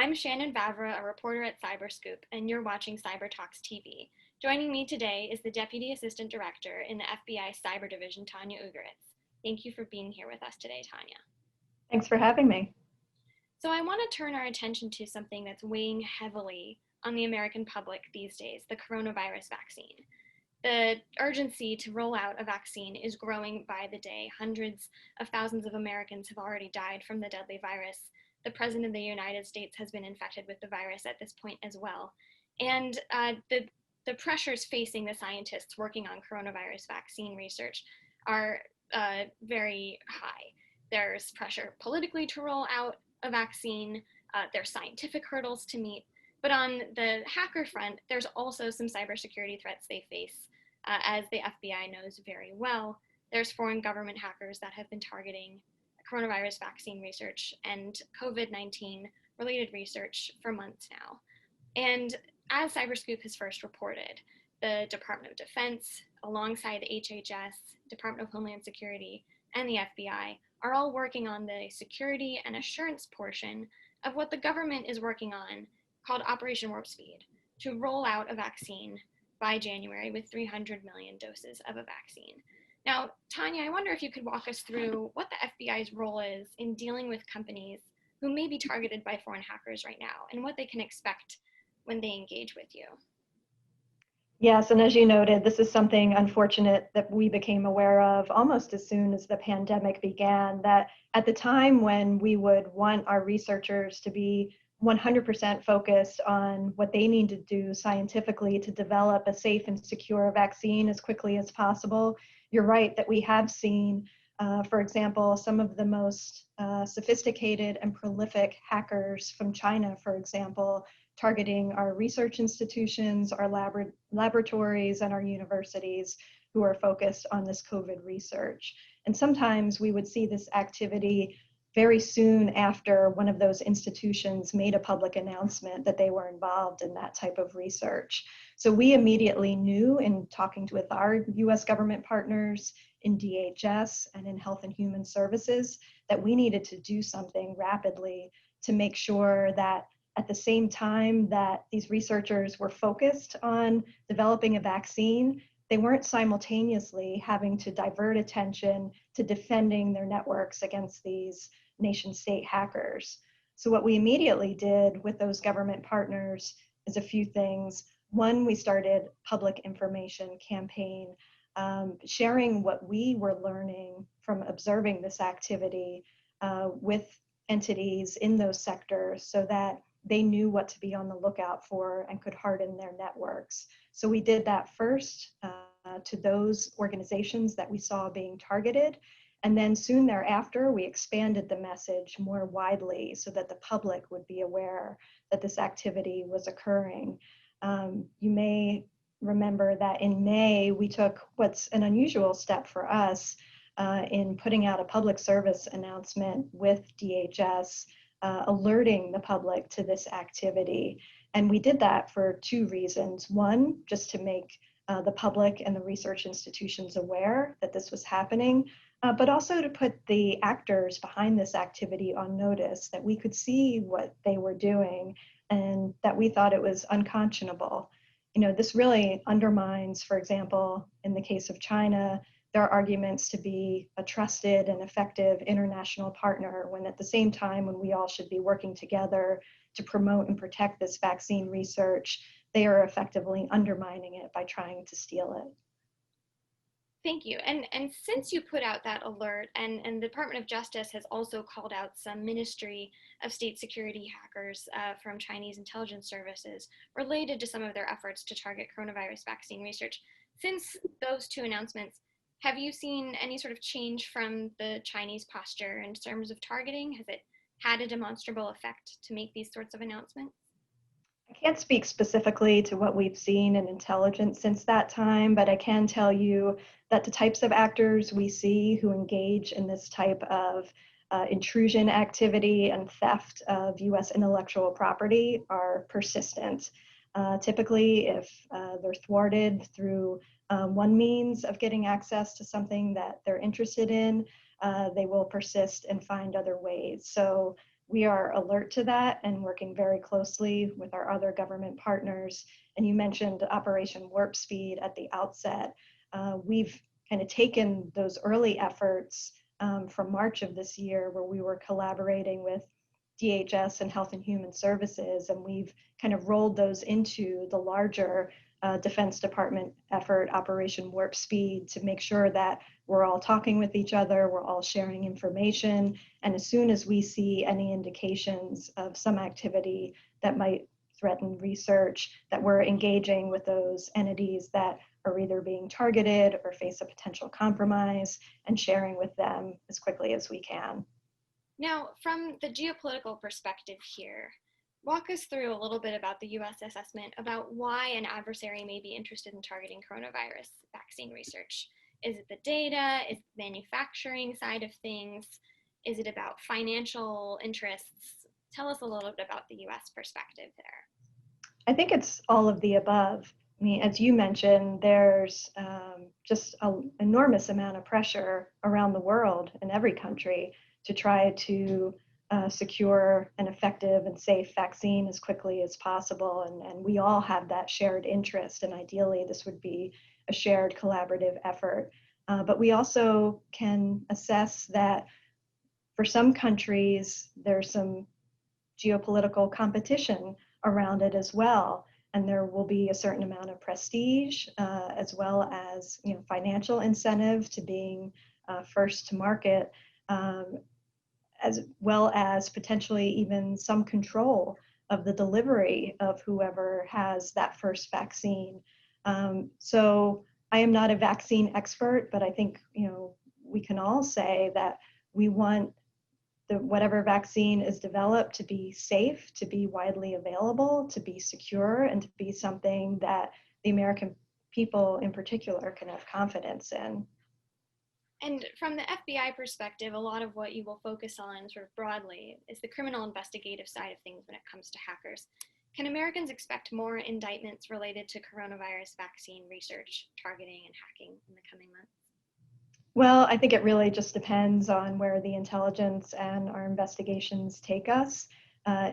I'm Shannon Vavra, a reporter at CyberScoop, and you're watching CyberTalks TV. Joining me today is the Deputy Assistant Director in the FBI Cyber Division, Tonya Ugoretz. Thank you for being here with us today, Tonya. Thanks for having me. So I want to turn our attention to something that's weighing heavily on the American public these days, the coronavirus vaccine. The urgency to roll out a vaccine is growing by the day. Hundreds of thousands of Americans have already died from the deadly virus. The President of the United States has been infected with the virus at this point as well. And the pressures facing the scientists working on coronavirus vaccine research are very high. There's pressure politically to roll out a vaccine. There's scientific hurdles to meet. But on the hacker front, there's also some cybersecurity threats they face. As the FBI knows very well, there's foreign government hackers that have been targeting coronavirus vaccine research and COVID-19 related research for months now. And as CyberScoop has first reported, the Department of Defense, alongside HHS, Department of Homeland Security, and the FBI are all working on the security and assurance portion of what the government is working on called Operation Warp Speed to roll out a vaccine by January with 300 million doses of a vaccine. Now, Tonya, I wonder if you could walk us through what the FBI's role is in dealing with companies who may be targeted by foreign hackers right now and what they can expect when they engage with you. Yes, and as you noted, this is something unfortunate that we became aware of almost as soon as the pandemic began, that at the time when we would want our researchers to be 100% focused on what they need to do scientifically to develop a safe and secure vaccine as quickly as possible. You're right that we have seen, for example, some of the most sophisticated and prolific hackers from China, for example, targeting our research institutions, our laboratories, and our universities who are focused on this COVID research. And sometimes we would see this activity very soon after one of those institutions made a public announcement that they were involved in that type of research. So we immediately knew in talking with our US government partners in DHS and in Health and Human Services that we needed to do something rapidly to make sure that at the same time that these researchers were focused on developing a vaccine, they weren't simultaneously having to divert attention to defending their networks against these nation-state hackers. So what we immediately did with those government partners is a few things. One, we started public information campaign, sharing what we were learning from observing this activity with entities in those sectors so that they knew what to be on the lookout for and could harden their networks. So we did that first to those organizations that we saw being targeted. And then soon thereafter, we expanded the message more widely so that the public would be aware that this activity was occurring. You may remember that in May, we took what's an unusual step for us in putting out a public service announcement with DHS, alerting the public to this activity. And we did that for two reasons. One, just to make the public and the research institutions aware that this was happening, but also to put the actors behind this activity on notice, that we could see what they were doing and that we thought it was unconscionable. You know, this really undermines, for example, in the case of China, there are arguments to be a trusted and effective international partner when at the same time when we all should be working together to promote and protect this vaccine research, they are effectively undermining it by trying to steal it. Thank you. And since you put out that alert, and the Department of Justice has also called out some Ministry of State Security hackers from Chinese intelligence services related to some of their efforts to target coronavirus vaccine research. Since those two announcements, have you seen any sort of change from the Chinese posture in terms of targeting? Has it had a demonstrable effect to make these sorts of announcements? I can't speak specifically to what we've seen in intelligence since that time, but I can tell you that the types of actors we see who engage in this type of intrusion activity and theft of US intellectual property are persistent. Typically, if they're thwarted through one means of getting access to something that they're interested in, they will persist and find other ways. So we are alert to that and working very closely with our other government partners. And you mentioned Operation Warp Speed at the outset. We've kind of taken those early efforts from March of this year, where we were collaborating with DHS and Health and Human Services, and we've kind of rolled those into the larger Defense Department effort, Operation Warp Speed, to make sure that we're all talking with each other, we're all sharing information, and as soon as we see any indications of some activity that might threaten research, that we're engaging with those entities that are either being targeted or face a potential compromise, and sharing with them as quickly as we can. Now, from the geopolitical perspective here, walk us through a little bit about the US assessment about why an adversary may be interested in targeting coronavirus vaccine research. Is it the data? Is it the manufacturing side of things? Is it about financial interests? Tell us a little bit about the US perspective there. I think it's all of the above. I mean, as you mentioned, there's just an enormous amount of pressure around the world in every country to try to secure an effective and safe vaccine as quickly as possible. And we all have that shared interest, and ideally this would be a shared collaborative effort. But we also can assess that for some countries, there's some geopolitical competition around it as well. And there will be a certain amount of prestige, as well as financial incentive to being first to market, as well as potentially even some control of the delivery of whoever has that first vaccine. So I am not a vaccine expert, but I think we can all say that we want whatever vaccine is developed to be safe, to be widely available, to be secure, and to be something that the American people in particular can have confidence in. And from the FBI perspective, a lot of what you will focus on sort of broadly is the criminal investigative side of things when it comes to hackers. Can Americans expect more indictments related to coronavirus vaccine research, targeting, and hacking in the coming months? Well, I think it really just depends on where the intelligence and our investigations take us.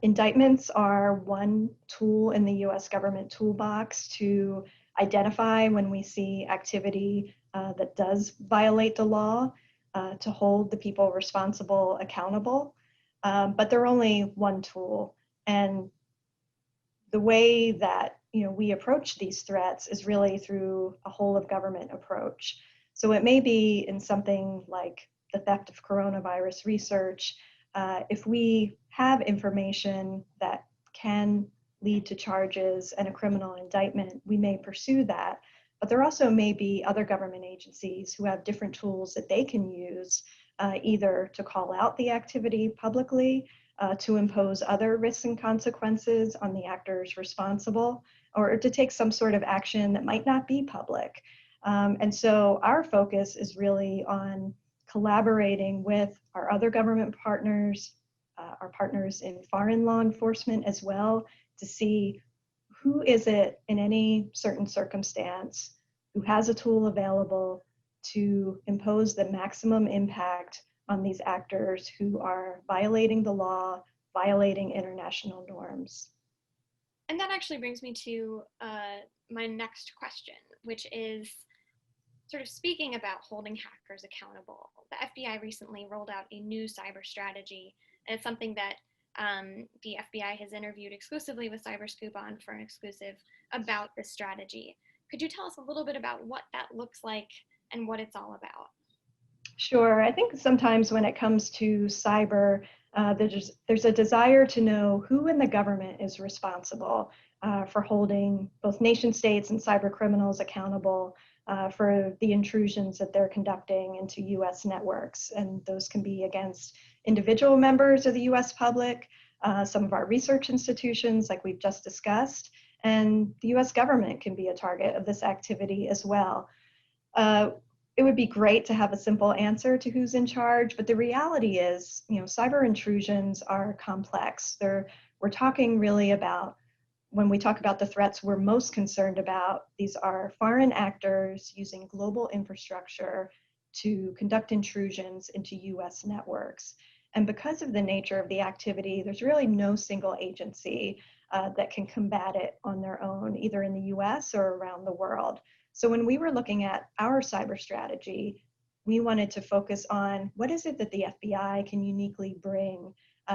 Indictments are one tool in the US government toolbox to identify when we see activity that does violate the law, to hold the people responsible accountable. But they're only one tool. And the way that we approach these threats is really through a whole of government approach. So it may be in something like the theft of coronavirus research. If we have information that can lead to charges and a criminal indictment, we may pursue that. But there also may be other government agencies who have different tools that they can use, either to call out the activity publicly, to impose other risks and consequences on the actors responsible, or to take some sort of action that might not be public. And so our focus is really on collaborating with our other government partners, our partners in foreign law enforcement as well, to see who is it in any certain circumstance who has a tool available to impose the maximum impact on these actors who are violating the law, violating international norms. And that actually brings me to my next question, which is sort of speaking about holding hackers accountable. The FBI recently rolled out a new cyber strategy, and it's something that the FBI has interviewed exclusively with CyberScoop on for an exclusive about this strategy. Could you tell us a little bit about what that looks like and what it's all about? Sure. I think sometimes when it comes to cyber, there's a desire to know who in the government is responsible for holding both nation states and cyber criminals accountable for the intrusions that they're conducting into US networks. And those can be against individual members of the US public, some of our research institutions like we've just discussed, and the US government can be a target of this activity as well. It would be great to have a simple answer to who's in charge, but the reality is, cyber intrusions are complex. We're talking really about, when we talk about the threats we're most concerned about, these are foreign actors using global infrastructure to conduct intrusions into US networks. And because of the nature of the activity, there's really no single agency that can combat it on their own, either in the US or around the world. So when we were looking at our cyber strategy, we wanted to focus on what is it that the FBI can uniquely bring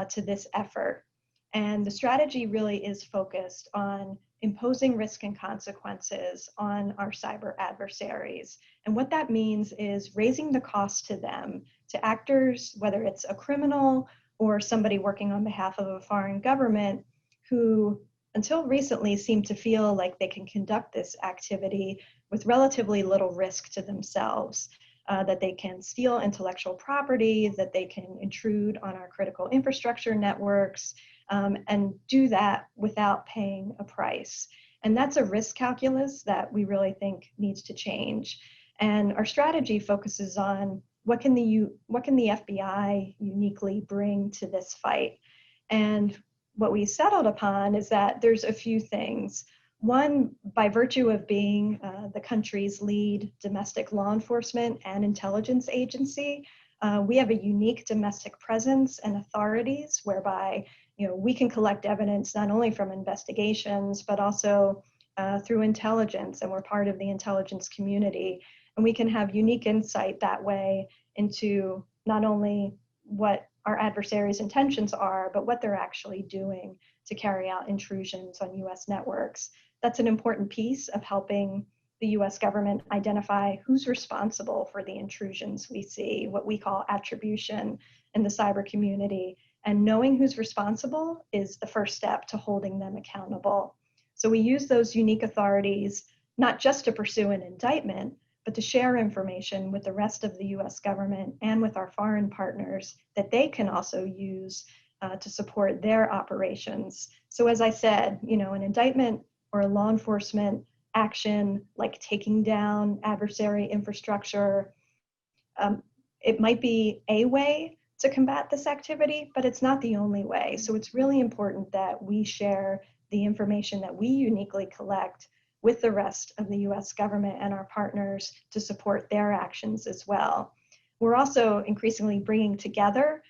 to this effort. And the strategy really is focused on imposing risk and consequences on our cyber adversaries. And what that means is raising the cost to them, to actors, whether it's a criminal or somebody working on behalf of a foreign government who until recently seemed to feel like they can conduct this activity with relatively little risk to themselves. That they can steal intellectual property, that they can intrude on our critical infrastructure networks, and do that without paying a price. And that's a risk calculus that we really think needs to change. And our strategy focuses on what can the FBI uniquely bring to this fight? And what we settled upon is that there's a few things. One, by virtue of being the country's lead domestic law enforcement and intelligence agency, we have a unique domestic presence and authorities whereby we can collect evidence not only from investigations, but also through intelligence, and we're part of the intelligence community. And we can have unique insight that way into not only what our adversaries' intentions are, but what they're actually doing to carry out intrusions on US networks. That's an important piece of helping the US government identify who's responsible for the intrusions we see, what we call attribution in the cyber community. And knowing who's responsible is the first step to holding them accountable. So we use those unique authorities, not just to pursue an indictment, but to share information with the rest of the US government and with our foreign partners that they can also use to support their operations. So as I said, an indictment or a law enforcement action like taking down adversary infrastructure, it might be a way to combat this activity, but it's not the only way. So it's really important that we share the information that we uniquely collect with the rest of the US government and our partners to support their actions as well. We're also increasingly bringing together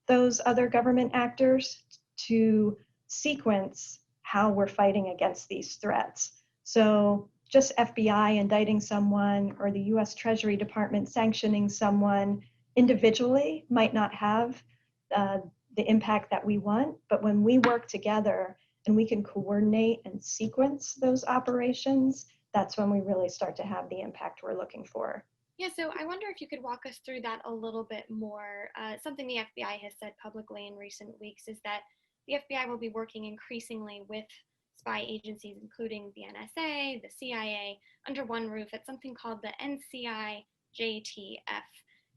those other government actors to sequence how we're fighting against these threats. So just FBI indicting someone or the US Treasury Department sanctioning someone individually might not have the impact that we want, but when we work together and we can coordinate and sequence those operations, that's when we really start to have the impact we're looking for. Yeah, so I wonder if you could walk us through that a little bit more. Something the FBI has said publicly in recent weeks is that the FBI will be working increasingly with spy agencies, including the NSA, the CIA, under one roof at something called the NCIJTF.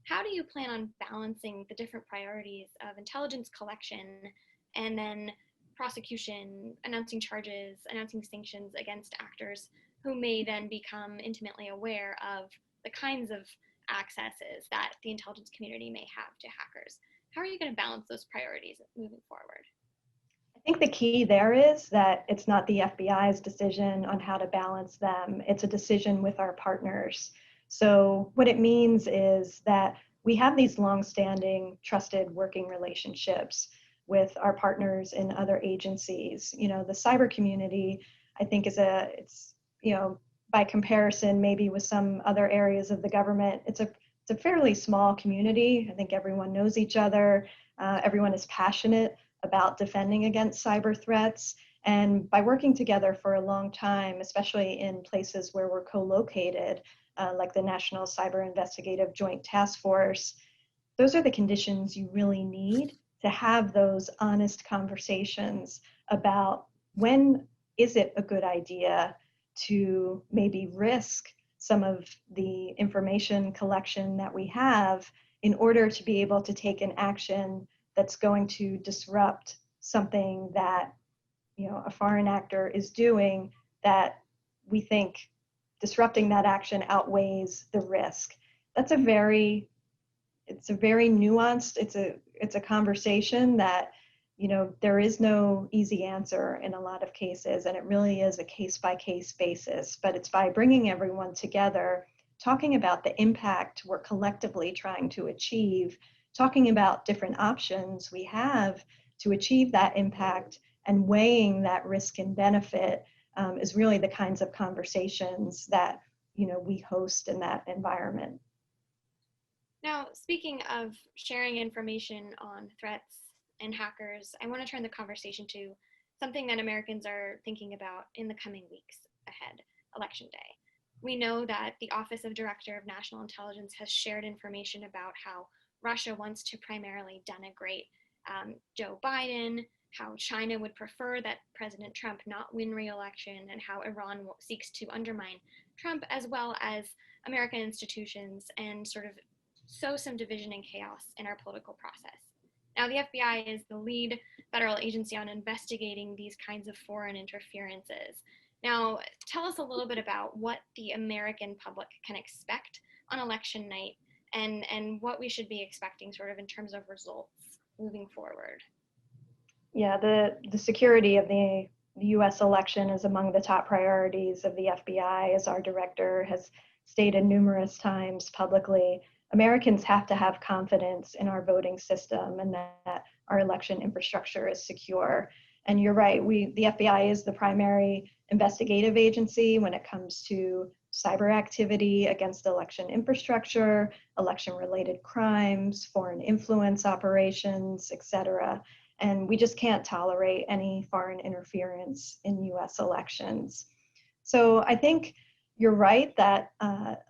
How do you plan on balancing the different priorities of intelligence collection and then prosecution, announcing charges, announcing sanctions against actors who may then become intimately aware of the kinds of accesses that the intelligence community may have to hackers? How are you going to balance those priorities moving forward? I think the key there is that it's not the FBI's decision on how to balance them. It's a decision with our partners. So what it means is that we have these longstanding trusted working relationships with our partners in other agencies. The cyber community, I think it's by comparison, maybe with some other areas of the government, it's a fairly small community. I think everyone knows each other. Everyone is passionate about defending against cyber threats. And by working together for a long time, especially in places where we're co-located, like the National Cyber Investigative Joint Task Force, those are the conditions you really need to have those honest conversations about when is it a good idea to maybe risk some of the information collection that we have in order to be able to take an action that's going to disrupt something that a foreign actor is doing that we think disrupting that action outweighs the risk. It's a very nuanced, it's a conversation that there is no easy answer in a lot of cases, and it really is a case-by-case basis. But it's by bringing everyone together, talking about the impact we're collectively trying to achieve talking about different options we have to achieve that impact and weighing that risk and benefit is really the kinds of conversations that we host in that environment. Now, speaking of sharing information on threats and hackers, I want to turn the conversation to something that Americans are thinking about in the coming weeks ahead, Election Day. We know that the Office of Director of National Intelligence has shared information about how Russia wants to primarily denigrate Joe Biden, how China would prefer that President Trump not win re-election, and how Iran seeks to undermine Trump, as well as American institutions, and sort of sow some division and chaos in our political process. Now, the FBI is the lead federal agency on investigating these kinds of foreign interferences. Now, tell us a little bit about what the American public can expect on election night and what we should be expecting sort of in terms of results moving forward. Yeah, the security of the US election is among the top priorities of the FBI, as our director has stated numerous times publicly. Americans have to have confidence in our voting system and that our election infrastructure is secure. And you're right, the FBI is the primary investigative agency when it comes to cyber activity against election infrastructure, election-related crimes, foreign influence operations, et cetera. And we just can't tolerate any foreign interference in US elections. So I think you're right that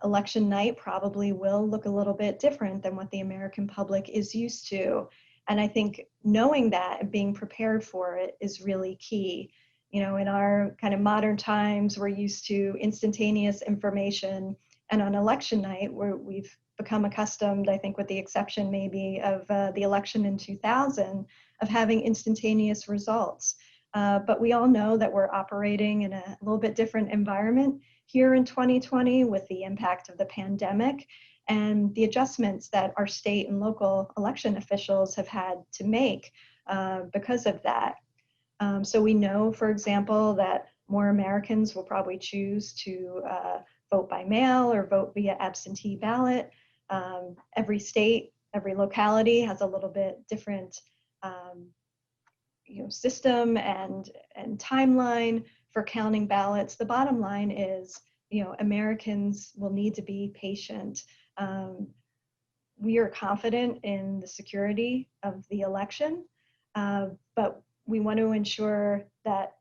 election night probably will look a little bit different than what the American public is used to. And I think knowing that and being prepared for it is really key. In our kind of modern times, we're used to instantaneous information. And on election night, we've become accustomed, I think with the exception maybe of the election in 2000, of having instantaneous results. But we all know that we're operating in a little bit different environment here in 2020 with the impact of the pandemic and the adjustments that our state and local election officials have had to make because of that. So we know, for example, that more Americans will probably choose to vote by mail or vote via absentee ballot. Every state, every locality has a little bit different system and timeline for counting ballots. The bottom line is, Americans will need to be patient. We are confident in the security of the election, but we want to ensure that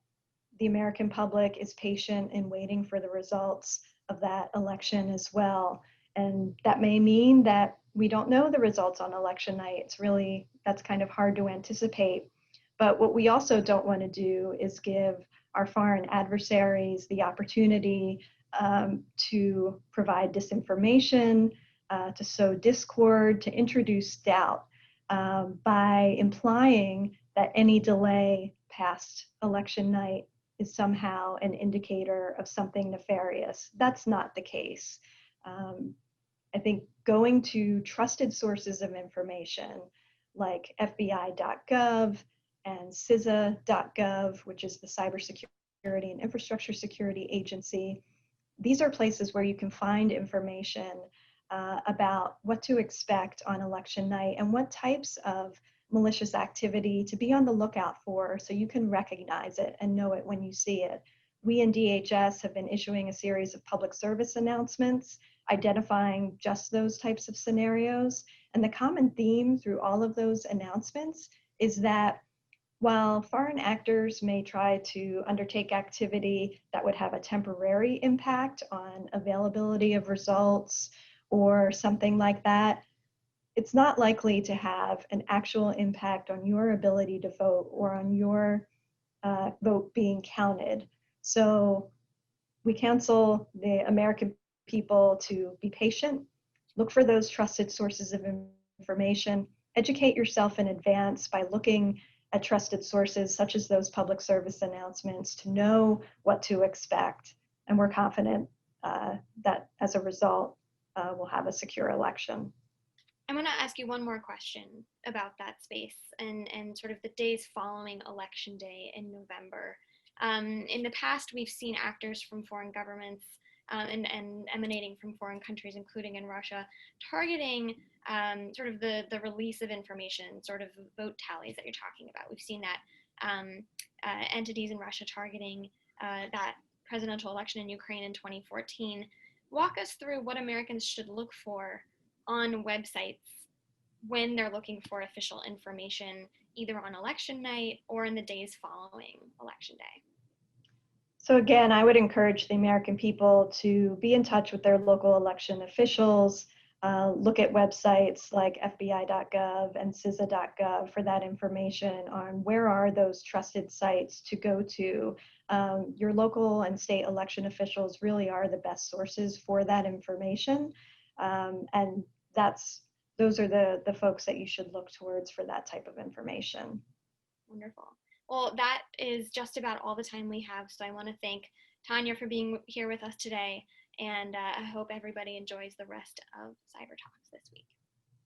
the American public is patient in waiting for the results of that election as well. And that may mean that we don't know the results on election night. That's kind of hard to anticipate. But what we also don't want to do is give our foreign adversaries the opportunity to provide disinformation, to sow discord, to introduce doubt by implying that any delay past election night is somehow an indicator of something nefarious. That's not the case. I think going to trusted sources of information like FBI.gov and CISA.gov, which is the Cybersecurity and Infrastructure Security Agency, these are places where you can find information about what to expect on election night and what types of malicious activity to be on the lookout for so you can recognize it and know it when you see it. We in DHS have been issuing a series of public service announcements identifying just those types of scenarios. And the common theme through all of those announcements is that while foreign actors may try to undertake activity that would have a temporary impact on availability of results or something like that, it's not likely to have an actual impact on your ability to vote or on your vote being counted. So we counsel the American people to be patient, look for those trusted sources of information, educate yourself in advance by looking at trusted sources such as those public service announcements to know what to expect. And we're confident that as a result, we'll have a secure election. I'm going to ask you one more question about that space and sort of the days following Election Day in November. In the past, we've seen actors from foreign governments and emanating from foreign countries, including in Russia, targeting sort of the release of information, sort of vote tallies that you're talking about. We've seen that entities in Russia targeting that presidential election in Ukraine in 2014. Walk us through what Americans should look for on websites when they're looking for official information, either on election night or in the days following election day. So again, I would encourage the American people to be in touch with their local election officials, look at websites like FBI.gov and CISA.gov for that information on where are those trusted sites to go to. Your local and state election officials really are the best sources for that information. And those are the folks that you should look towards for that type of information. Wonderful. Well, that is just about all the time we have. So I want to thank Tonya for being here with us today. And I hope everybody enjoys the rest of CyberTalks this